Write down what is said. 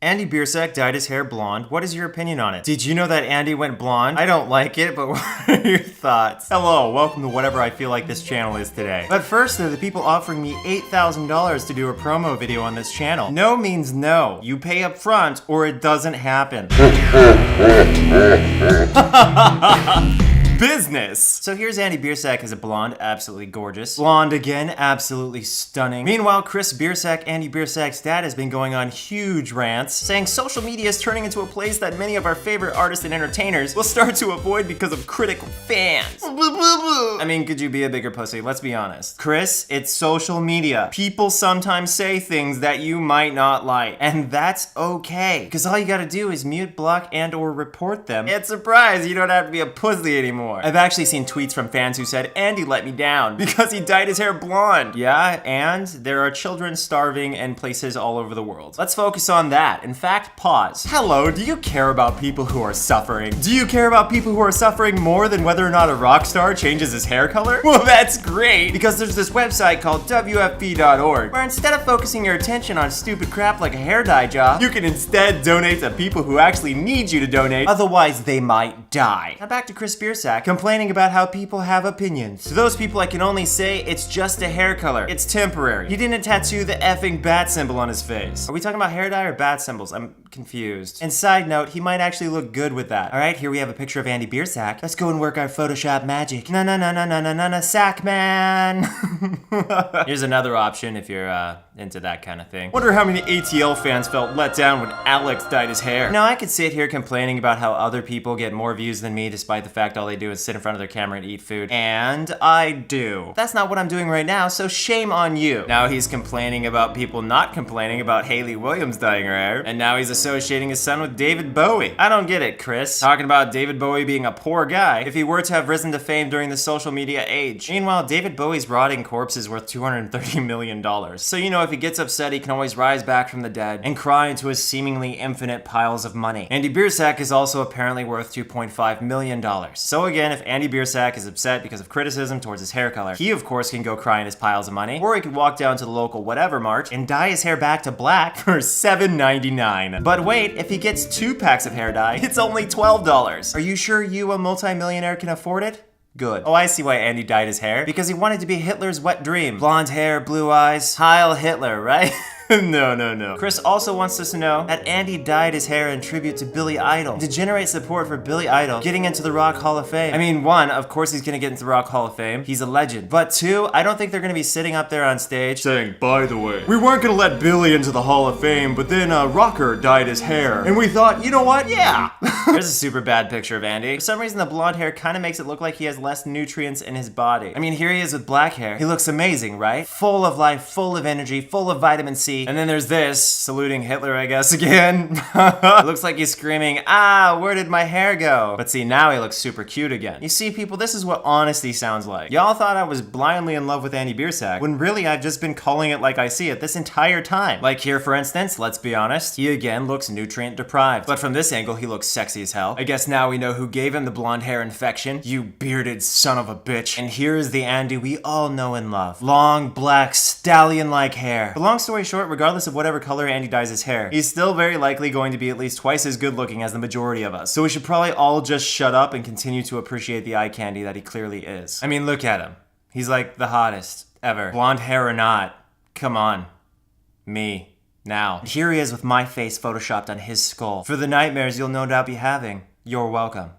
Andy Biersack dyed his hair blonde. What is your opinion on it? Did you know that Andy went blonde? I don't like it, but what are your thoughts? Hello, welcome to whatever I feel like this channel is today. But first, there are the people offering me $8,000 to do a promo video on this channel. No means no. You pay up front or it doesn't happen. Business! So here's Andy Biersack as a blonde, absolutely gorgeous. Blonde again, absolutely stunning. Meanwhile, Chris Biersack, Andy Biersack's dad, has been going on huge rants, saying social media is turning into a place that many of our favorite artists and entertainers will start to avoid because of critical fans. I mean, could you be a bigger pussy? Let's be honest. Chris, it's social media. People sometimes say things that you might not like, and that's okay. Because all you gotta do is mute, block, and or report them. And surprise, you don't have to be a pussy anymore. I've actually seen tweets from fans who said, Andy let me down because he dyed his hair blonde. Yeah, and there are children starving in places all over the world. Let's focus on that. In fact, pause. Hello, do you care about people who are suffering? Do you care about people who are suffering more than whether or not a rock star changes his hair color? Well, that's great, because there's this website called WFP.org, where instead of focusing your attention on stupid crap like a hair dye job, you can instead donate to people who actually need you to donate, otherwise they might die. Now back to Chris Biersack, complaining about how people have opinions. To those people, I can only say it's just a hair color. It's temporary. He didn't tattoo the effing bat symbol on his face. Are we talking about hair dye or bat symbols? I'm confused. And side note, he might actually look good with that. All right, here we have a picture of Andy Biersack. Let's go and work our Photoshop magic. Na sack man. Here's another option if you're into that kind of thing. Wonder how many ATL fans felt let down when Alex dyed his hair. Now I could sit here complaining about how other people get more views than me despite the fact all they do is sit in front of their camera and eat food. And I do. That's not what I'm doing right now, so shame on you. Now he's complaining about people not complaining about Hayley Williams dyeing her hair, and now he's associating his son with David Bowie. I don't get it, Chris. Talking about David Bowie being a poor guy if he were to have risen to fame during the social media age. Meanwhile, David Bowie's rotting corpse is worth $230 million. So you know, if he gets upset, he can always rise back from the dead and cry into his seemingly infinite piles of money. Andy Biersack is also apparently worth $2.5 million. So again, if Andy Biersack is upset because of criticism towards his hair color, he of course can go cry in his piles of money, or he could walk down to the local whatever mart and dye his hair back to black for $7.99. But wait, if he gets 2 packs of hair dye, it's only $12. Are you sure you, a multi-millionaire, can afford it? Good. Oh, I see why Andy dyed his hair. Because he wanted to be Hitler's wet dream. Blonde hair, blue eyes, Heil Hitler, right? No. Chris also wants us to know that Andy dyed his hair in tribute to Billy Idol, to generate support for Billy Idol getting into the Rock Hall of Fame. I mean, 1, of course he's gonna get into the Rock Hall of Fame. He's a legend. But 2, I don't think they're gonna be sitting up there on stage saying, by the way, we weren't gonna let Billy into the Hall of Fame, but then Rocker dyed his hair. And we thought, you know what? Yeah! There's a super bad picture of Andy. For some reason, the blonde hair kind of makes it look like he has less nutrients in his body. I mean, here he is with black hair. He looks amazing, right? Full of life, full of energy, full of vitamin C. And then there's this, saluting Hitler, I guess, again. It looks like he's screaming, ah, where did my hair go? But see, now he looks super cute again. You see, people, this is what honesty sounds like. Y'all thought I was blindly in love with Andy Biersack, when really I've just been calling it like I see it this entire time. Like here, for instance, let's be honest, he again looks nutrient deprived. But from this angle, he looks sexy as hell. I guess now we know who gave him the blonde hair infection. You bearded son of a bitch. And here is the Andy we all know and love. Long, black, stallion-like hair. But long story short, regardless of whatever color Andy dyes his hair, he's still very likely going to be at least twice as good looking as the majority of us. So we should probably all just shut up and continue to appreciate the eye candy that he clearly is. I mean, look at him. He's like the hottest ever. Blonde hair or not, come on. Me. Now. And here he is with my face photoshopped on his skull. For the nightmares you'll no doubt be having, you're welcome.